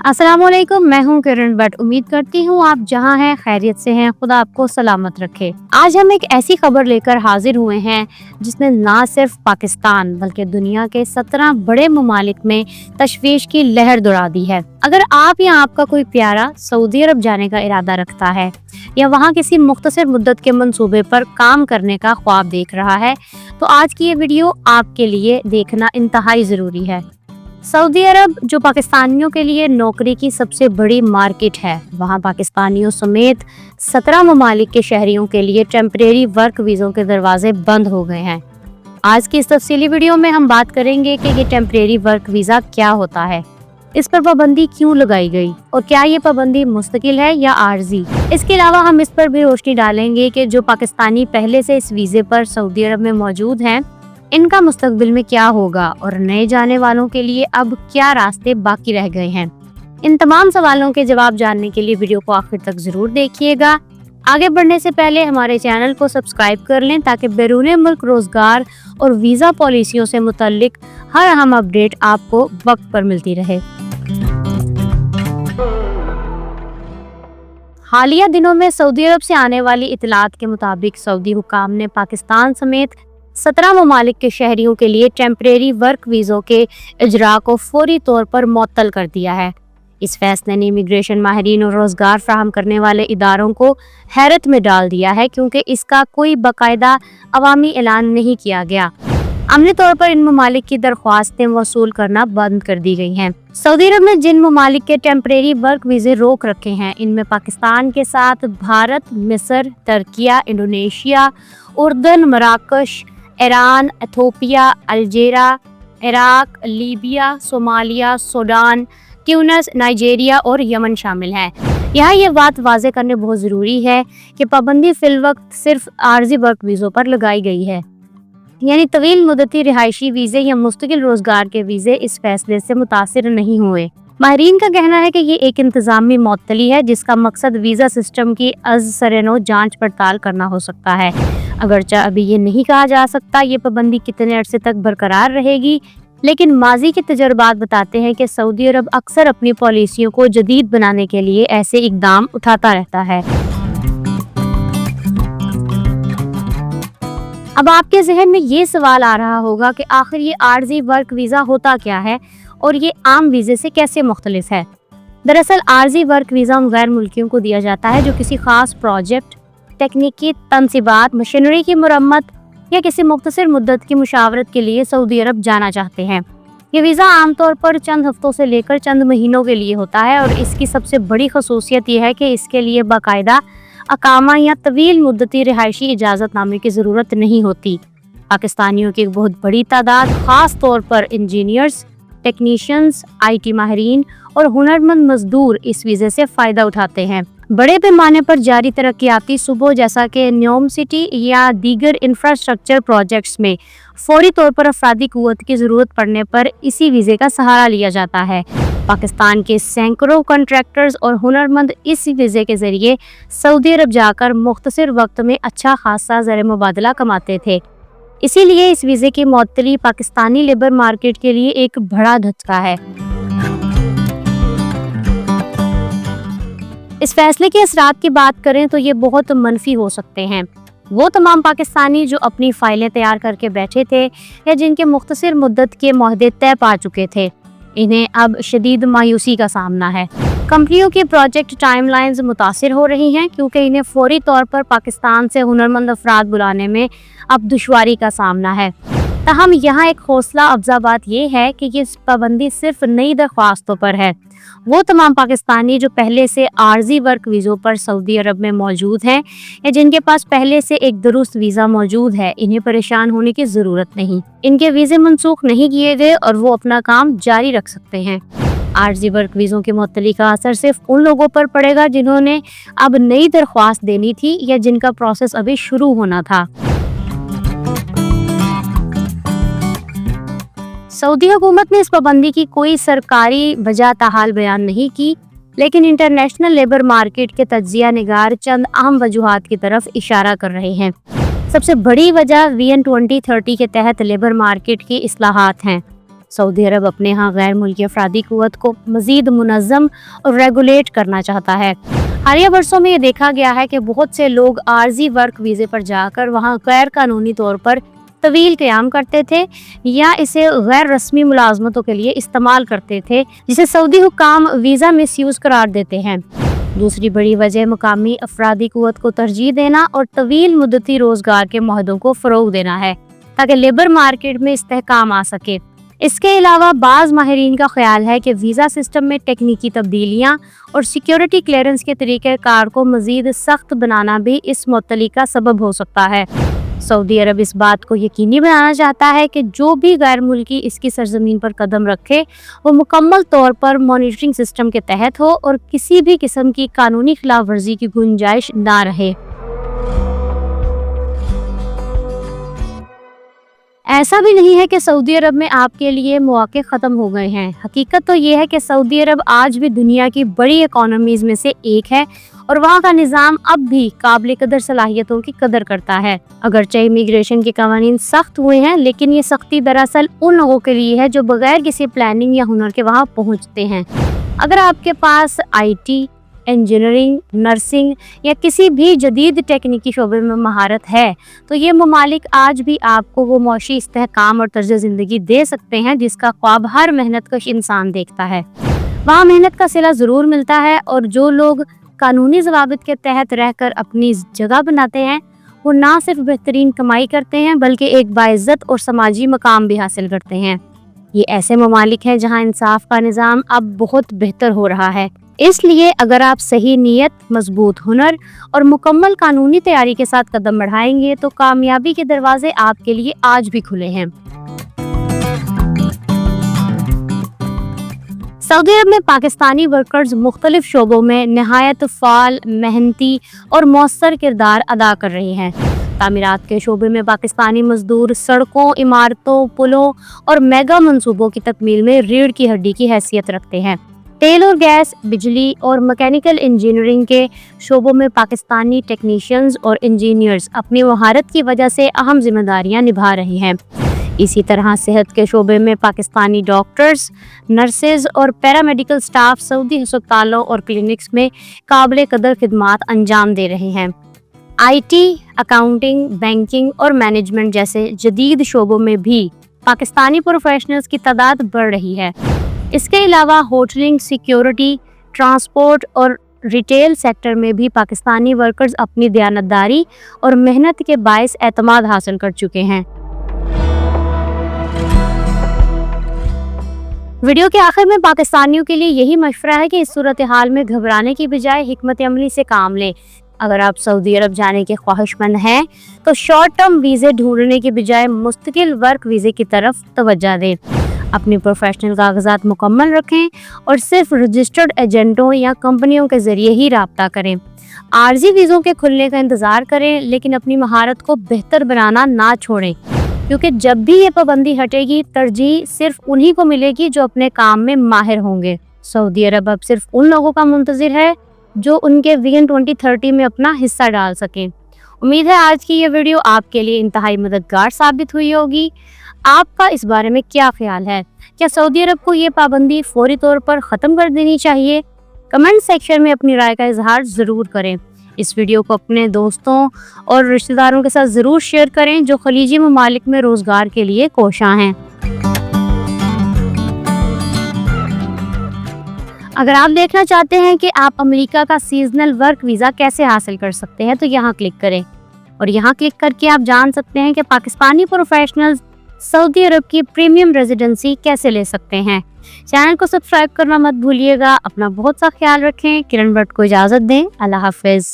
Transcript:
अस्सलाम वालेकुम, मैं हूं किरण भट्ट। उम्मीद करती हूं आप जहां हैं खैरियत से हैं। खुदा आपको सलामत रखे। आज हम एक ऐसी खबर लेकर हाजिर हुए हैं जिसने ना सिर्फ पाकिस्तान बल्कि दुनिया के 17 बड़े ममालिक में तशवीश की लहर दौड़ा दी है। अगर आप या आपका कोई प्यारा सऊदी अरब जाने का इरादा रखता है या वहां किसी मुख्तसर मुद्दत के मंसूबे पर काम करने का ख्वाब देख रहा है, तो आज की ये वीडियो आपके लिए देखना इंतहाई जरूरी है। सऊदी अरब जो पाकिस्तानियों के लिए नौकरी की सबसे बड़ी मार्केट है, वहाँ पाकिस्तानियों समेत 17 ममालिक के शहरियों के लिए टेम्परेरी वर्क वीज़ों के दरवाजे बंद हो गए हैं। आज की इस तफसीली वीडियो में हम बात करेंगे कि ये टेम्परेरी वर्क वीज़ा क्या होता है, इस पर पाबंदी क्यों लगाई गई और क्या ये पाबंदी मुस्तकिल है या आर्जी। इसके अलावा हम इस पर भी रोशनी डालेंगे कि जो पाकिस्तानी पहले से इस वीज़े पर सऊदी अरब में मौजूद हैं, इनका मुस्तकबिल में क्या होगा और नए जाने वालों के लिए अब क्या रास्ते बाकी रह गए हैं। इन तमाम सवालों के जवाब जानने के लिए वीडियो को आखिर तक जरूर देखिएगा। आगे बढ़ने से पहले हमारे चैनल को सब्सक्राइब कर लें ताकि बैरून मुल्क रोजगार और वीज़ा पॉलिसियों से मुतल्लिक हर अहम अपडेट आपको वक्त पर मिलती रहे। हालिया दिनों में सऊदी अरब से आने वाली इतलात के मुताबिक सऊदी हुकाम ने पाकिस्तान समेत 17 ममालिक के शहरियों के लिए टेम्परेरी वर्क वीज़ों के इजरा को फौरी तौर पर मुअत्तल कर दिया है। इस फैसले ने इमिग्रेशन माहिरीन और रोजगार फराहम करने वाले इदारों को हैरत में डाल दिया है, क्योंकि इसका कोई बाकायदा अवामी ऐलान नहीं किया गया। अमली तौर पर इन ममालिक की दरख्वास्तें वसूल करना बंद कर दी गई हैं। सऊदी अरब ने जिन ममालिक के टेम्परेरी वर्क वीज़े रोक रखे हैं, इनमें पाकिस्तान के साथ भारत, मिस्र, तुर्किया, इंडोनेशिया, उर्दन, मराकश, Iran, Ethiopia, Algeria, Iraq, Libya, Somalia, Sudan, Tunis, Nigeria और यमन शामिल हैं। यहाँ ये बात वाज़ेह करने बहुत ज़रूरी है कि पाबंदी फिलवक्त सिर्फ आर्जी वर्क वीज़ों पर लगाई गई है, यानी तवील मुद्दती रिहायशी वीज़े या मुस्तकिल रोजगार के वीज़े इस फैसले से मुतासिर नहीं हुए। माहिरीन का कहना है कि ये एक इंतजामी मुअत्तली है जिसका मकसद वीज़ा सिस्टम की अज़ सरेनो जांच पड़ताल करना हो सकता है। अगरचे अभी ये नहीं कहा जा सकता ये पाबंदी कितने अरसे तक बरकरार रहेगी, लेकिन माजी के तजुर्बात बताते हैं कि सऊदी अरब अक्सर अपनी पॉलिसियों को जदीद बनाने के लिए ऐसे इकदाम उठाता रहता है। अब आपके जहन में ये सवाल आ रहा होगा कि आखिर ये आर्जी वर्क वीज़ा होता क्या है और ये आम वीज़े से कैसे मुख्तलिफ है। दरअसल आर्जी वर्क वीज़ा उन गैर मुल्कियों को दिया जाता है जो किसी खास प्रोजेक्ट, तकनीकी तनसीबात, मशीनरी की मुरम्मत या किसी मुख्तसर मुद्दत की मुशावरत के लिए सऊदी अरब जाना चाहते हैं। ये वीज़ा आमतौर पर चंद हफ्तों से लेकर चंद महीनों के लिए होता है और इसकी सबसे बड़ी खसूसियत यह है कि इसके लिए बाकायदा अकामा या तवील मुद्दती रिहायशी इजाज़तनामे की ज़रूरत नहीं होती। पाकिस्तानियों की एक बहुत बड़ी तादाद, ख़ास तौर पर इंजीनियर्स, टेक्नीशियंस, IT माहिरीन और हुनरमंद मजदूर इस वीज़े से फ़ायदा उठाते हैं। बड़े पैमाने पर जारी तरक्याती सूबों जैसा कि न्योम सिटी या दीगर इंफ्रास्ट्रक्चर प्रोजेक्ट्स में फौरी तौर पर अफरादी कुव्वत की ज़रूरत पड़ने पर इसी वीज़े का सहारा लिया जाता है। पाकिस्तान के सैकड़ों कॉन्ट्रैक्टर्स और हुनरमंद इस वीज़े के ज़रिए सऊदी अरब जाकर मुख्तसर वक्त में अच्छा खासा ज़र मुबादला कमाते थे। इसीलिए इस वीज़े की मुअत्तली पाकिस्तानी लेबर मार्केट के लिए एक बड़ा धक्का है। इस फैसले के असरात की बात करें तो ये बहुत मनफी हो सकते हैं। वो तमाम पाकिस्तानी जो अपनी फाइलें तैयार करके बैठे थे या जिनके मुख्तसर मुद्दत के मुआहदे तय पा चुके थे, इन्हें अब शदीद मायूसी का सामना है। कंपनियों की प्रोजेक्ट टाइमलाइंस मुतासिर हो रही हैं, क्योंकि इन्हें फौरी तौर पर पाकिस्तान से हुनरमंद अफराद बुलाने में अब दुश्वारी का सामना है। ताहम यहाँ एक हौसला अफजा बात यह है कि ये पाबंदी सिर्फ नई दरख्वास्तों पर है। वो तमाम पाकिस्तानी जो पहले से आर्जी वर्क वीज़ों पर सऊदी अरब में मौजूद हैं या जिनके पास पहले से एक दुरुस्त वीज़ा मौजूद है, इन्हें परेशान होने की ज़रूरत नहीं। इनके वीज़े मनसूख नहीं किए गए और वो अपना काम जारी रख सकते हैं। आर्जी वर्क वीज़ों की मुअत्तली का असर सिर्फ उन लोगों पर पड़ेगा जिन्होंने अब नई दरख्वास्त देनी थी या जिनका प्रोसेस अभी शुरू होना था। सऊदी हुकूमत ने इस पाबंदी की कोई सरकारी वजह ताहाल बयान नहीं की, लेकिन इंटरनेशनल लेबर मार्केट के तज्जिया निगार चंद अहम वजूहात की तरफ इशारा कर रहे हैं। सबसे बड़ी वजह VN 2030 के तहत लेबर मार्केट की इस्लाहात हैं। सऊदी अरब अपने यहाँ गैर मुल्की अफरादी क़ुव्वत को मज़ीद मुनज़्ज़म और रेगुलेट करना चाहता है। हालिया वर्षों में ये देखा गया है कि बहुत से लोग आर्जी वर्क वीज़े पर जाकर वहाँ गैर कानूनी तौर पर तवील क़याम करते थे या इसे गैर रस्मी मुलाजमतों के लिए इस्तेमाल करते थे, जिसे सऊदी हुक्काम वीज़ा मिसयूज़ करार देते हैं। दूसरी बड़ी वजह मुकामी अफरादी क़ुव्वत को तरजीह देना और तवील मुद्दती रोज़गार के मुआहदों को फ़रोग़ देना है ताकि लेबर मार्केट में इस्तेहकाम आ सके। इसके अलावा बाज़ माहिरीन का ख्याल है कि वीज़ा सिस्टम में टेक्निकी तब्दीलियाँ और सिक्योरिटी क्लियरेंस के तरीक़ेकार को मज़ीद सख्त बनाना भी इस मुअत्तली का सबब हो सकता है। सऊदी अरब इस बात को यकीनी बनाना चाहता है कि जो भी गैर मुल्की इसकी सरजमीन पर कदम रखे वो मुकम्मल तौर पर मॉनिटरिंग सिस्टम के तहत हो और किसी भी किस्म की कानूनी खिलाफ वर्जी की गुंजाइश ना रहे। ऐसा भी नहीं है कि सऊदी अरब में आपके लिए मौके ख़त्म हो गए हैं। हकीकत तो ये है कि सऊदी अरब आज भी दुनिया की बड़ी इकोनॉमीज़ में से एक है और वहाँ का निज़ाम अब भी काबिल कदर सलाहियतों की कदर करता है। अगरचे इमिग्रेशन के कानून सख्त हुए हैं, लेकिन ये सख्ती दरअसल उन लोगों के लिए है जो बगैर किसी प्लानिंग या हुनर के वहाँ पहुँचते हैं। अगर आपके पास IT, इंजीनियरिंग, नर्सिंग या किसी भी जदीद टेक्निकी शोबे में महारत है तो ये ममालिक आज भी आपको वो मौशी इस्तेहकाम और तर्ज ज़िंदगी दे सकते हैं जिसका ख्वाब हर मेहनतकश इंसान देखता है। वहाँ मेहनत का सिला ज़रूर मिलता है और जो लोग कानूनी ज़वाबित के तहत रहकर अपनी जगह बनाते हैं वो ना सिर्फ बेहतरीन कमाई करते हैं बल्कि एक बाइज़्ज़त और समाजी मकाम भी हासिल करते हैं। ये ऐसे ममालिक हैं जहाँ इंसाफ का निज़ाम अब बहुत बेहतर हो रहा है। इसलिए अगर आप सही नीयत, मजबूत हुनर और मुकम्मल कानूनी तैयारी के साथ कदम बढ़ाएंगे तो कामयाबी के दरवाजे आपके लिए आज भी खुले हैं। सऊदी अरब में पाकिस्तानी वर्कर्स मुख्तलिफ शोबों में नहायत फ़ाल, मेहनती और मौसर किरदार अदा कर रहे हैं। तामीरात के शोबे में पाकिस्तानी मजदूर सड़कों, इमारतों, पुलों और मेगा मंसूबों की तकमील में रीढ़ की हड्डी की हैसियत रखते हैं। तेल और गैस, बिजली और मैकेनिकल इंजीनियरिंग के शोबों में पाकिस्तानी टेक्नीशियंस और इंजीनियर्स अपनी महारत की वजह से अहम जिम्मेदारियां निभा रहे हैं। इसी तरह सेहत के शोबे में पाकिस्तानी डॉक्टर्स, नर्सेज और पैरामेडिकल स्टाफ सऊदी अस्पतालों और क्लिनिक्स में काबिल कदर खिदमात अंजाम दे रहे हैं। IT, अकाउंटिंग, बैंकिंग और मैनेजमेंट जैसे जदीद शोबों में भी पाकिस्तानी प्रोफेशनल्स की तादाद बढ़ रही है। इसके अलावा होटलिंग, सिक्योरिटी, ट्रांसपोर्ट और रिटेल सेक्टर में भी पाकिस्तानी वर्कर्स अपनी दयानतदारी और मेहनत के बायस एतमाद हासिल कर चुके हैं। वीडियो के आखिर में पाकिस्तानियों के लिए यही मशवरा है कि इस सूरत हाल में घबराने की बजाय हिकमत अमली से काम लें। अगर आप सऊदी अरब जाने के ख्वाहिशमंद हैं तो शॉर्ट टर्म वीज़े ढूंढने की बजाय मुस्तकिल वर्क वीज़े की तरफ तवज्जो दें। अपनी प्रोफेशनल कागजात मुकम्मल रखें और सिर्फ रजिस्टर्ड एजेंटों या कंपनियों के ज़रिए ही राब्ता करें। आर्जी वीज़ों के खुलने का इंतज़ार करें, लेकिन अपनी महारत को बेहतर बनाना ना छोड़ें, क्योंकि जब भी ये पाबंदी हटेगी तरजीह सिर्फ उन्हीं को मिलेगी जो अपने काम में माहिर होंगे। सऊदी अरब अब सिर्फ उन लोगों का मुंतज़िर है जो उनके विजन 2030 में अपना हिस्सा डाल सकें। उम्मीद है आज की ये वीडियो आपके लिए इंतहाई मददगार साबित हुई होगी। आपका इस बारे में क्या ख्याल है? क्या सऊदी अरब को ये पाबंदी फौरी तौर पर ख़त्म कर देनी चाहिए? कमेंट सेक्शन में अपनी राय का इजहार ज़रूर करें। इस वीडियो को अपने दोस्तों और रिश्तेदारों के साथ ज़रूर शेयर करें जो खलीजी ममालिक में रोज़गार के लिए कोशां हैं। अगर आप देखना चाहते हैं कि आप अमेरिका का सीजनल वर्क वीज़ा कैसे हासिल कर सकते हैं तो यहाँ क्लिक करें और यहाँ क्लिक करके आप जान सकते हैं कि पाकिस्तानी प्रोफेशनल्स सऊदी अरब की प्रीमियम रेजिडेंसी कैसे ले सकते हैं। चैनल को सब्सक्राइब करना मत भूलिएगा। अपना बहुत सा ख्याल रखें। किरण भट्ट को इजाज़त दें। अल्लाह हाफिज़।